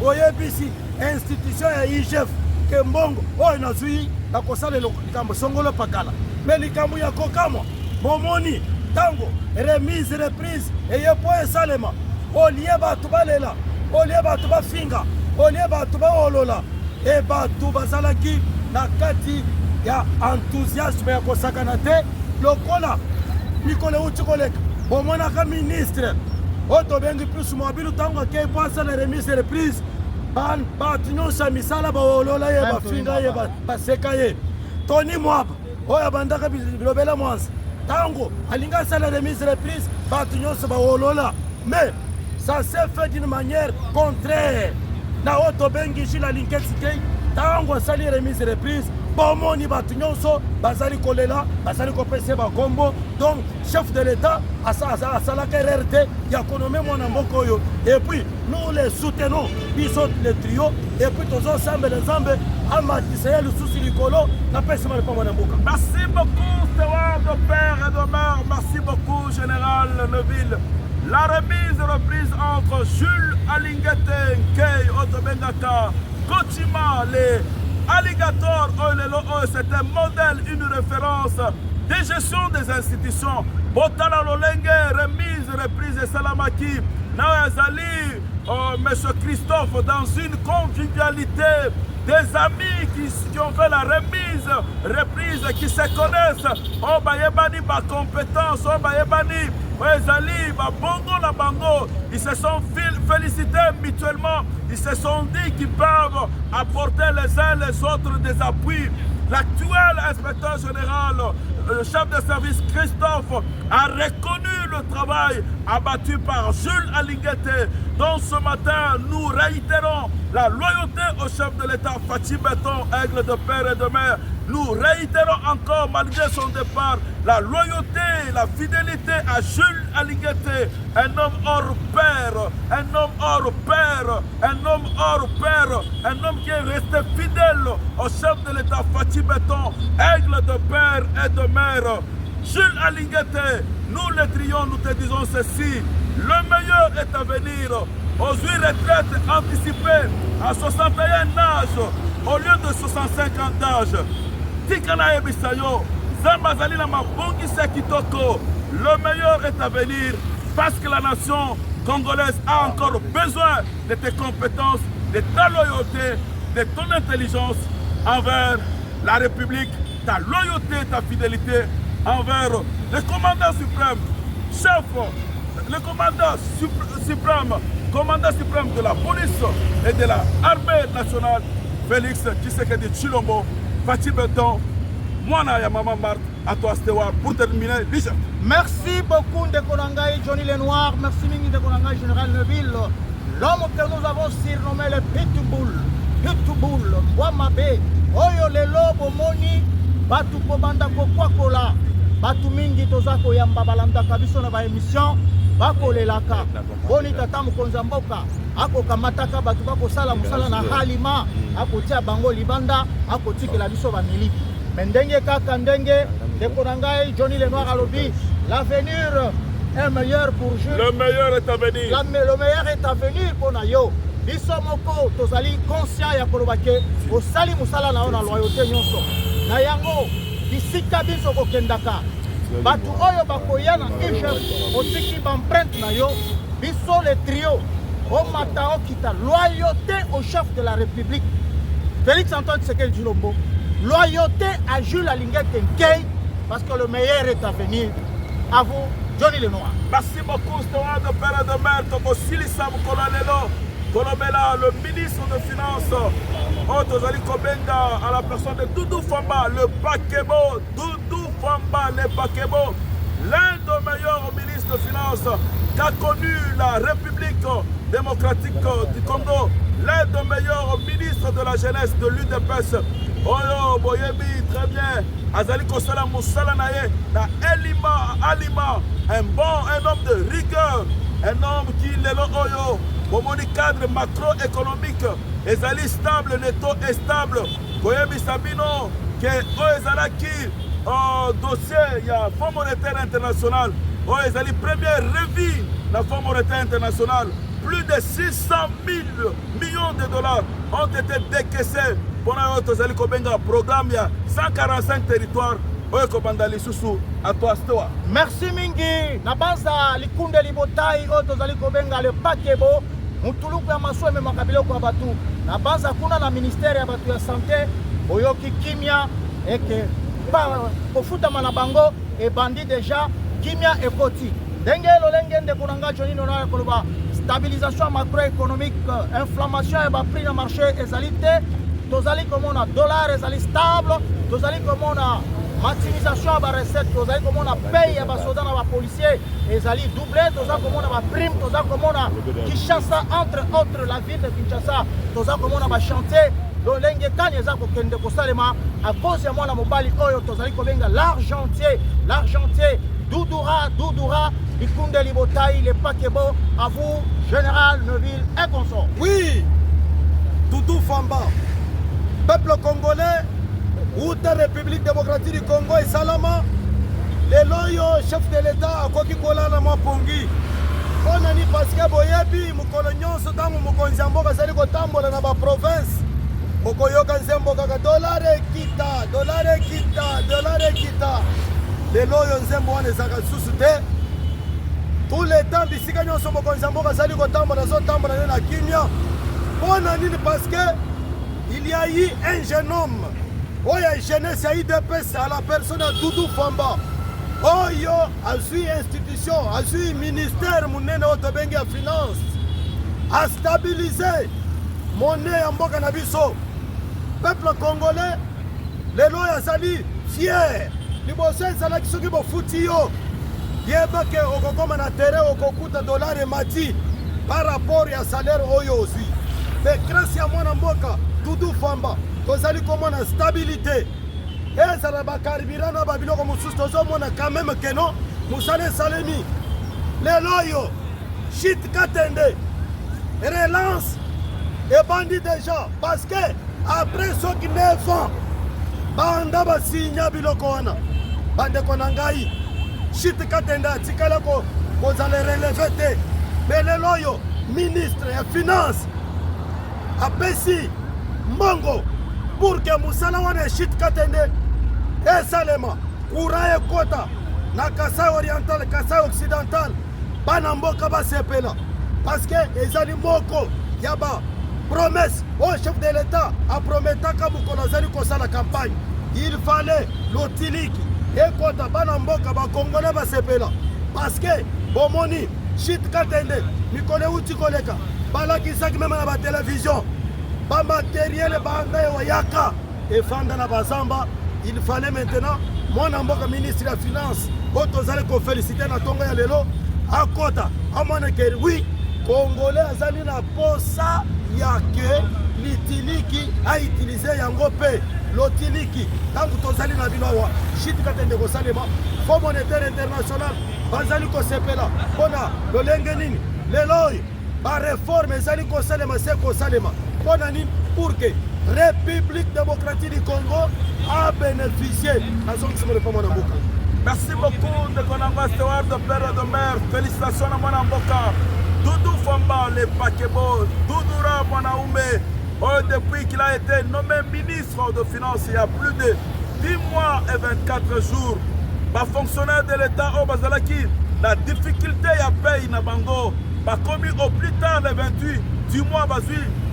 oyebisi institution ya IGF ke mbongo oyo nazwi na kosala likambo songolo pakala me likambo ya kokamwa bomoni ntango remise reprise eye po esalema olie bato balela olie bato bafinga olie bato baolola e bato bazalaki na kati ya enthousiasme ya kosakana te lokola mikolo euti koleka bomonaka ministre oyo tobengi plus mobile ntango akei po asala remise reprise bato nyonso ya misala baolola ye bafinga ye baseka ye toni mwaba oyo abandaka bilobela mwanza ntango alingi asala remise reprise bato nyonso baolola mais ça s'est fait d'une manière contraire na oyo tobengi Jules Alingeti Nkei ntango asali remise reprise bomoni bato nyonso bazali kolela bazali kopesa bakombo donc chef de l'état asalaka erreur te ya konome mwana mboka oyo et puis nous les soutenons biso le trio et puis tozosambela nzambe amatisa ye lisusu likolo napesima lepa mwana mboka. Merci beaucoup Steward de père et de mère, merci beaucoup général Neville. La remise reprise entre Jules Alingeti Nkei Otobengaka Kotima les alligators, c'est un modèle, une référence de gestion des institutions. Botala Lolenge, remise, reprise et Salamaki. Naazali, M. Christophe, dans une convivialité, des amis qui ont fait la remise, reprise, qui se connaissent. Oh, Bayebani, ma compétence, oh, Bayebani, Oezali, ma bongo, la bango. Ils se sont félicités mutuellement. Ils se sont dit qu'ils peuvent apporter les uns les autres des appuis. L'actuel inspecteur général, le chef de service Christophe, a reconnu le travail abattu par Jules Alingeti. Donc ce matin, nous réitérons la loyauté au chef de l'État, Fachi Beton, aigle de père et de mère. Nous réitérons encore, malgré son départ, la loyauté, la fidélité à Jules Alingeti, un homme hors pair, un homme hors pair, un homme hors pair, un homme qui est resté fidèle au chef de l'État, Fachi Beton, aigle de père et de mère. Jules Alingeti, nous les trions, nous te disons ceci, le meilleur est à venir. Aujourd'hui, retraite anticipée à 61 âges au lieu de 65 ans d'âge. Tikana Ebisayo, Zambazali na mabongi sekitoko, le meilleur est à venir parce que la nation congolaise a encore besoin de tes compétences, de ta loyauté, de ton intelligence envers la République, ta loyauté, ta fidélité envers le commandant suprême, chef, le commandant suprême de la police et de l'armée nationale, Félix Tshisekedi Tshilombo, Fachi Beton, Mwana ya Maman Marthe, à toi Steward, pour terminer, Lisa. Merci beaucoup Ndeko Nangai, Johnny Lenoir, merci Mingi Ndeko Nangai, Général Neville, l'homme que nous avons surnommé le Pitbull, Wamabe, Oyo Lelo Bomoni, Batu Kobanda Kokwakola, Batu Mingi Tozako Yamba Balanda Kabiso na ba émission, Bako Lelaka, Boni Tata Mukonza Mboka, Ako Kamataka Batu Bako Sala Musala na Halima, Ako Tia Bango Libanda, Ako Tiki la Biso Banili. Mendenge Kaka Ndenge, Ndeko Nangai, Johnny Lenoir Alobi, l'avenir est meilleur pour Jules. Le meilleur est à venir. Le meilleur est à venir pour Nayo. Biso Moko, Tozali conscient ya Kolobake, Osali Musala na ona loyauté nyonso. Na yango, bisika biso kokendaka. Batu oyo bakoya na IGF, otiki bamprente na yo, biso le trio, Omata Okita, loyauté au chef de la République, Félix Antoine Tshisekedi Tshilombo, loyauté à Jules Alingeti Nkei, parce que le meilleur est à venir. À vous, Johnny Lenoir. Merci beaucoup, Steward de père et de mère, Toko Silisa Mukolonelo, Kolomela, le ministre de Finances, Otozali Kobenga, à la personne de Doudou Famba, le Bakebo, Doudou Famba, le Bakebo, l'un des meilleurs ministres de Finances qu'a connu la République démocratique du Congo, l'un des meilleurs ministres de la jeunesse de l'UDPS, oyo boyebi très bien azali kosala mosala na ye na aliment un homme de rigueur, un homme qui lelo oyo bomoni cadre macroéconomique ezali stable, le taux est stable. Koyebisa bino ke oyo ezalaki dossier ya Fonds monétaire international oyo ezali première revue na Fonds monétaire international. Plus de 600 000 millions de dollars ont été décaissés pour un programme. Il y a 145 territoires. Merci Mingi. Nabanza likunde libotai otozali kobenga le pakebo mutuluku ya maswe me makabilo kwa batu. Nabanza kuna na ministère ya batu ya santé oyoki kimia eke ba kofuta manabango e bandi déjà kimia ekoti. Ndenge lolenge nde kunanga choni nona koloba stabilisation macroéconomique, inflammation et prix dans le marché ezalité, tozali comme on a dollar ezali stable, tozali comme on a maximisation à la recette, tozali comme on a paye à la soldats à la policier ezali doublé, tozali comme on a prime, tozali comme on a Kinshasa entre autres la ville de Kinshasa, tozali comme on a chantier, lolenge kanyeza ko kende ko salema à cause de moi la mobali oyo tozali ko benga l'argentier Doudoura, Likunde Libotaï, les Pakebo, à vous, Général Neuville et consort. Oui, Doudou Famba, peuple congolais, Outa République démocratique du Congo et Salama, les loyaux chef de l'État, à Kokikola na Mwapongi. On a dit parce que Boyebi, Moukolonyon, Sotan, Moukonzambo, Kazali Kotambola na ba province. Okoyoka Nzembo Kaka, dollar et kita. Les loyaux Nzembo, on les a sous-soutés. Tout le temps, ici, quand on sommes Konzambo, Kazali Kotambola, Zotambola na Kimia. On a dit parce que il y a eu un jeune homme. Oh, il y a une jeunesse, il y a eu des pestes à la personne de Doudou Famba. Oh, yo, a su institution, a su ministère, mon nez de la finance, a stabilisé monnaie en Boka Nabiso. Peuple congolais, les lois a sali fiers. Les bossins, c'est là qui sont foutus. Il y a des gens qui ont un dollar et mati par rapport à salaire aussi. Mais grâce à moi, Mboka, Doudou Famba, vous allez comme une stabilité. Et ça va carburant à Babylone comme quand même que non, Moussane Salemi, les loyaux, shit Katende, relance et bandit déjà. Parce que après ce qui 9 ans, Banda Basigna Bilokoana, Bande Konangai, shit Katende, Tikalako, vous allez relever. Mais les loyaux, ministre et finance, à Pessi, Mongo, pour que Moussala wane shit Katende, et Salema, Kouraye Kota, na Kasai oriental, Kasai occidental, Banamboka Basepela. Parce que les animaux, il y a une promesse au chef de l'État, à promettre que la campagne. Il fallait l'Otiliki, et Kota, Banamboka, Congolais Basepela. Parce que, Bomoni, shit Katende, Nikole Utikoleka, Balakisak même à la télévision, pas matériel, Banda Yaka, et Fanda Bazamba. Il fallait maintenant, moi, je ministre de la Finance, vous allez féliciter na Tonga ya Lelo, à Kota, à mon que oui, Congolais, Azali na posa, yake, l'Itiliki a utilisé Yangope, l'Otiliki, tant que vous allez na Binawa, Chitikatende Kosalema, Fonds monétaire international, Bazali Kosepela, Pona, le Lengenin, l'Eloi, par réforme, Zali Kosalema, c'est Kosalema, Ponanin, pour que République démocratique du Congo a bénéficié. Merci beaucoup de Konamba Steward, de père de mère. Félicitations à Mwanamboka. Doudou Famba, le Pakebo, Doudoura Mwanaoume. Depuis qu'il a été nommé ministre de Finances il y a plus de 10 mois et 24 jours, les fonctionnaires de l'État au Bazalaki, la difficulté à payer na bango, commis au plus tard le 28 du mois,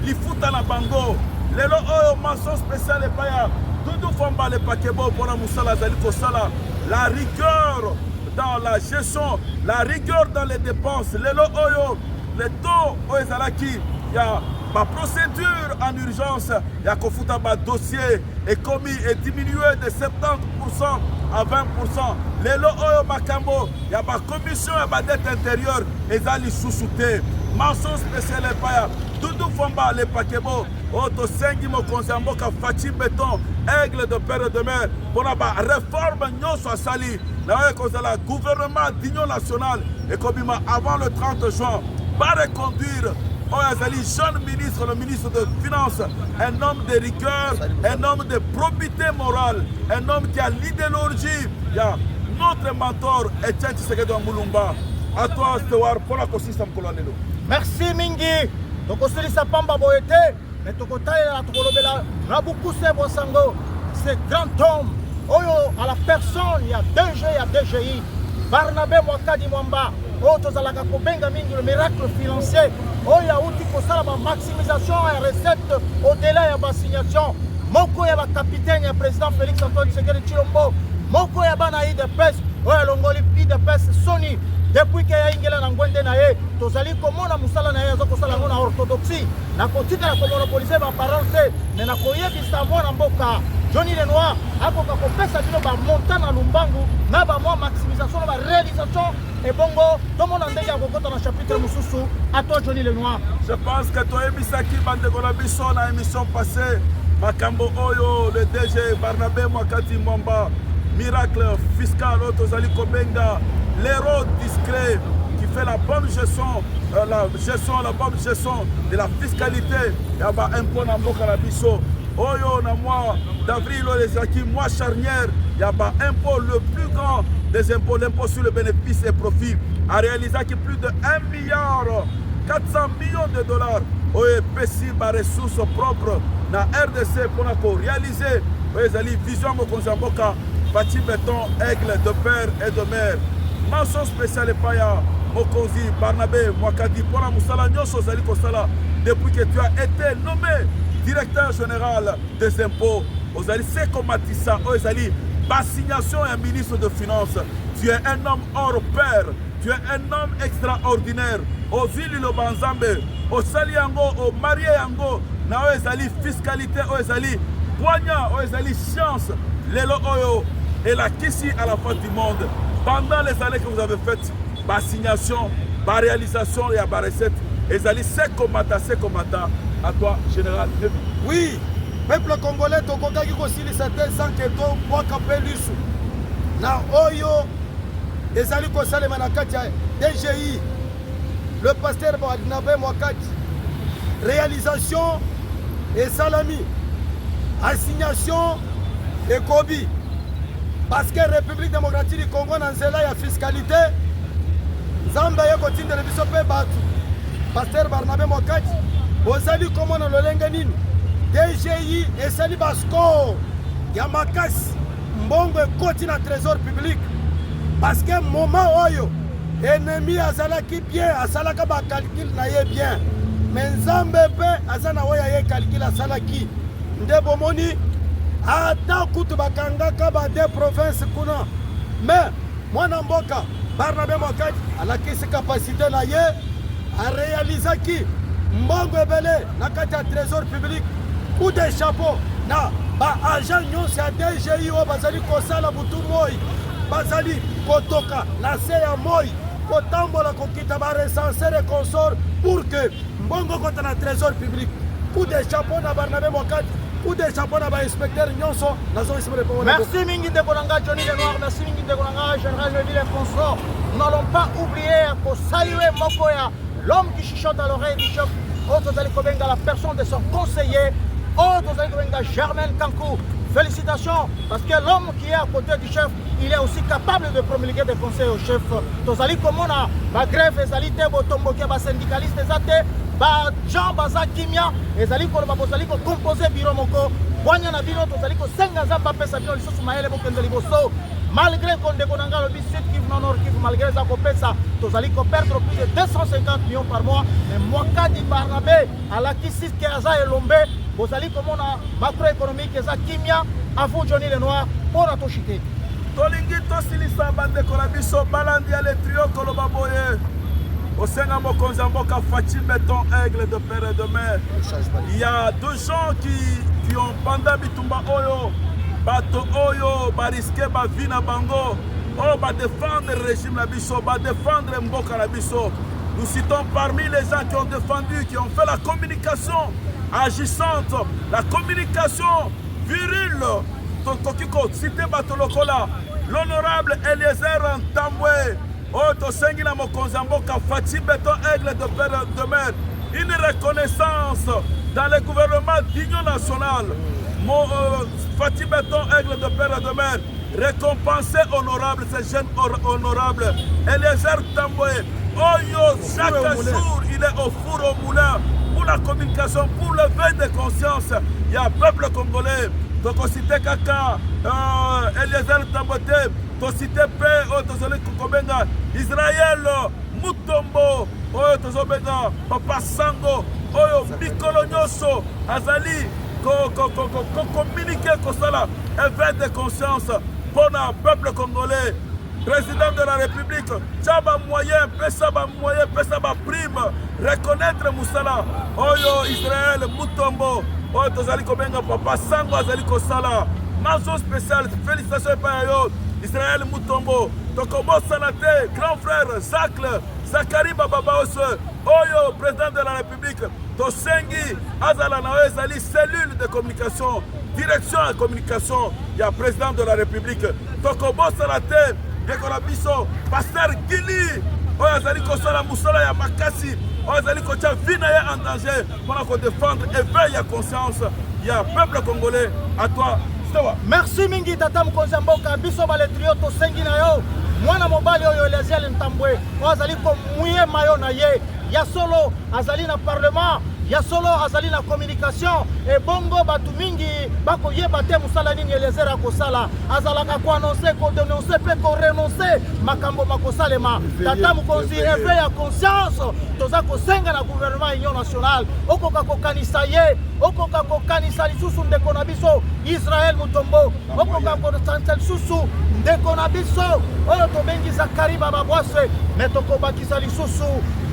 il faut na bango. Les lois mention spéciale et paya. Doudou Famba le Pakebo pour la Moussala Zali Kosala. La rigueur dans la gestion, la rigueur dans les dépenses. Les lois, les taux au Ezalaki, il y a ma procédure en urgence ya kofuta ba dossier est commis et diminué de 70% à 20%. Lelo oyo makambo ya ba commission ya ba dette intérieure ezali sous-souté. Mention spéciale paya Doudou Fomba le pakebo Oto Sengi Mokonzi Mboka Fachi Béton Aigle de Père de Mer pour la réforme nyonso asali na kozala gouvernement d'union nationale et kobima avant le 30 juin va reconduire Oyazali jeune ministre, le ministre de Finances, un homme de rigueur, un homme de probité morale, un homme qui a l'idéologie. Il y a notre mentor Etienne Tshisekedi Mulumba. À toi Stewart pour la consistance colonelo. Merci Mingi. Donc on se dit ça pamba boete, mais tokotaïla tokolobela Nabuku Sebo Sango, ce grand homme. Oyo à la personne, il y a DG, il y a DGI. Barnabé Mwakadi Mwamba. Oh, tozalaka kobenga mingi le miracle financier. Oh, il y a outil pour ça la maximisation et recette au-delà de la signation. Moko ya ba capitaine ya président Félix Antoine Tshisekedi Tshilombo. Moko ya bana IDPS, oh ya longoli IDPS Sony. Depuis que ya ingela na ngwende na ye, tozali komona musala na ye azokosala ngona orthodoxie. Na kotika na komonopoliser ba parole te, mais na koyebisa mwana mboka. Johnny Lenoir akoka kopesa bino ba montant na Lumbangu na ba mwa maximisation na ba réalisation et bongo tout le monde ndenge ya kokota na chapitre mususu. À toi Johnny Lenoir. Je pense que toi emisaki bande ko na biso na émission passée makambo oyo le DG Barnabé Mwakadi Mwamba miracle fiscal tozali kobenga l'héros discret qui fait la bonne gestion la bonne gestion de la fiscalité ya ba impôt na mboka na biso. Oyo na mois d'avril, mois charnière, il y a un impôt le plus grand des impôts, l'impôt sur le bénéfice et profit, a réalisé que plus de 1 milliard 400 millions de dollars. Oyo pesi ba ressources propres na RDC pour réaliser oyo vision mokonzi mboka bâti béton aigle de père et de mère. Mention spéciale paya mokonzi Barnabé Mwakadi pour la musala nyonso zali kosala depuis que tu as été nommé directeur général des impôts, Ozali Seko Matissa, Ozali, assignation et ministre de Finances. Tu es un homme hors pair, tu es un homme extraordinaire. Ozili lo Banzambe, Osali Yango, O Marie Yango, na Ozali fiscalité, Ozali poignard, Ozali science, Lelo Oyo et la Kissi à la fin du monde. Pendant les années que vous avez faites, assignation, réalisation et recette, Ozali Seko Mata. À toi, Général Demi. Oui, peuple congolais, tokokaki kosilisa te sans que to bwaka pe lisu. Na oyo ezali kosalema na kati ya DGI, le pasteur Barnabé Mwakadi, réalisation et salami, assignation et kobi. Parce que République démocratique du Congo na nzela ya fiscalité, Zamba yeko tindele biso pe batu. Pasteur Barnabé Mwakadi, ozali komona lolenge nini DGI esali basko ya makasi mbongo ekoti na trésor public parce que moment oyo ennemi azalaki bien asalaka bacalcule na ye bien mais nzambe mpe aza na oyo ye calcule asalaki nde bomoni ata kutu bakangaka ba de province kuna mais mwana mboka Barnabé Mwakadi alakisi capacité na ye arealizaki mbongo ebele na kati ya trésor public coup de chapeau na ba agent nyonso ya DGI oyo bazali kosala butu moi bazali kotoka na se ya moi kotambola kokita ba recenseur et consort pour que mbongo kota na trésor public. Coup de chapeau na Barnabé Mwakadi, coup de chapeau na ba inspecteur nyonso na zone simple pour. Merci mingi de Konanga Johnny Lenoir, merci mingi de Konanga général Levi Consort. Nous n'allons pas oublier pour saluer Mokoya, l'homme qui chuchote à l'oreille du chef. Otozali Kobenga, la personne de son conseiller. Otozali Kobenga, Germaine Kankou. Félicitations, parce que l'homme qui est à côté du chef, il est aussi capable de promulguer des conseils au chef. Tozali Komona, ba grève, ezali te, botomboke, ba syndicaliste, ezate, ba Jean Baza Kimia, ezali ko bozali ko composer bureau moko. Wanya na bino tozali ko senga zamba pesa bino lisusu maele bokende liboso. Malgré qu'on déconanga le Sud Kivu Nord Kivu, malgré ça qu'on pèse ça, nous allons perdre plus de 250 millions par mois. Mais Mwakadi Barnabé, à la Kissis Keraza et Lombe, vous allez comme on a macroéconomique, et ça Kimia, à vous Johnny Lenoir, pour la toshité. Tolingi Tosilisa Bande Kolabiso, Balandia le trio Kolobaboye. Osenga Mokonza Mboka Fatim Beton Aigle de père et de mère. Il y a deux gens qui ont pendant Bitumba Oyo, Bato Oyo, Bariske Bavina Bango, oh, va défendre le régime Labiso, va défendre Mboka Labiso. Nous citons parmi les gens qui ont défendu, qui ont fait la communication agissante, la communication virile. Tokiko, cité Batolokola, l'honorable Eliezer Ntambwe, oh, Tosengi la Mokonza Mboka Fatim Beton Aigle de père et de mère. Une reconnaissance dans le gouvernement d'union nationale. Fatim Beton Aigle de père et de mère. Récompenser honorable, ces jeunes honorables. Eliezer Ntambwe, oh, chaque jour il est au four au moulin pour la communication, pour le veille de conscience. Il y a un peuple congolais. Tokosite Kaka, Eliezer Ntambwe, Tosite Pe, Tozole Kokobenga, Israël, Mutombo, Tozobenga, Papa Sango, Mikolo Nyoso, Azali, communiquer Kosala, éveil de conscience pour le peuple congolais. Président de la République, Tchaba moyen, Pesaba moyen, Pesaba prime, reconnaître Moussala, Oyo Israël, Mutombo, Oyo Tozali Kobenga, Papa Sango, Azali Kosala, mention spéciale, félicitations par yo, Israël Mutombo, Tokobo Salate, grand frère, Zakari Bababa Ose, Oyo, président de la République, Tosengi, Azala Nawe Zali, cellule de communication, direction de communication, il y a président de la République, Tokobo Salate, Dekolabiso, Pasteur Gili, Oyo Zali Kosala Moussala ya Makasi, Oyo Zali Kocha Vinaye en danger, pour défendre, éveille à conscience, il y a un peuple congolais, à toi. Merci mingi tata Mokonza Mboka biso bale trio to sengi na yo mwana mobali oyo Eliezer Ntambwe azali ko muye mayo na ye ya solo azali na parlement ya solo azali na communication et bongo batu mingi bako yeba te musala nini Eliezer akosala azalaka ko annoncer ko dénoncer pe ko renoncer makambo makosalema tata Mokonzi éveil ya conscience toza ko senga na gouvernement union nationale okoka ko kanisa ye okoka ko kanisa lisusu ndeko na biso Israël Mutombo okoka ko tantel susu ndeko na biso oyo tobengi Zakari Bababwase metoko bakisa lisusu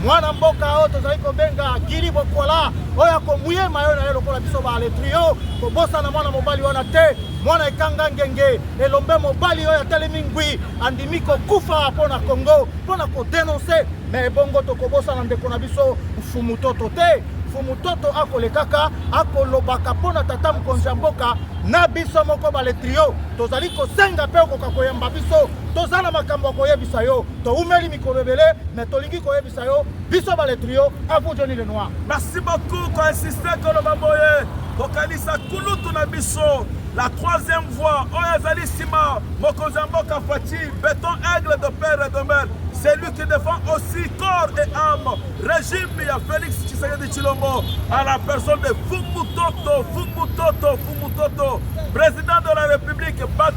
mwana mboka oyo tozali kobenga Gili Bokola oyo akomuye mayo na ye lokola biso bale trio kobosana mwana mobali wana te mwana ekanga ngenge elombe mobali oyo atelemi ngwi andimi kokufa mpona Congo mpona kodenonse me ebongo tokobosana ndeko na biso fumutoto te fumutoto akolekaka akolobaka mpona tata Mokonza Mboka na biso moko bale trio tozali kosenga mpe okoka koyamba biso tozala makambo ya koyebisa yo toumeli mikolo ebele me tolingi koyebisa yo biso bale trio à vous Johnny Lenoir. Merci beaucoup pour insister koloba boye kokanisa kulutu na biso la troisième voie Oyazali Sima Mokonza Mboka Fatim Beton Aigle de père et de mère. C'est lui qui défend aussi corps et âme. Régime, il y a Félix Tshisekedi Tshilombo à la personne de Fumutoto, président de la République, Bato.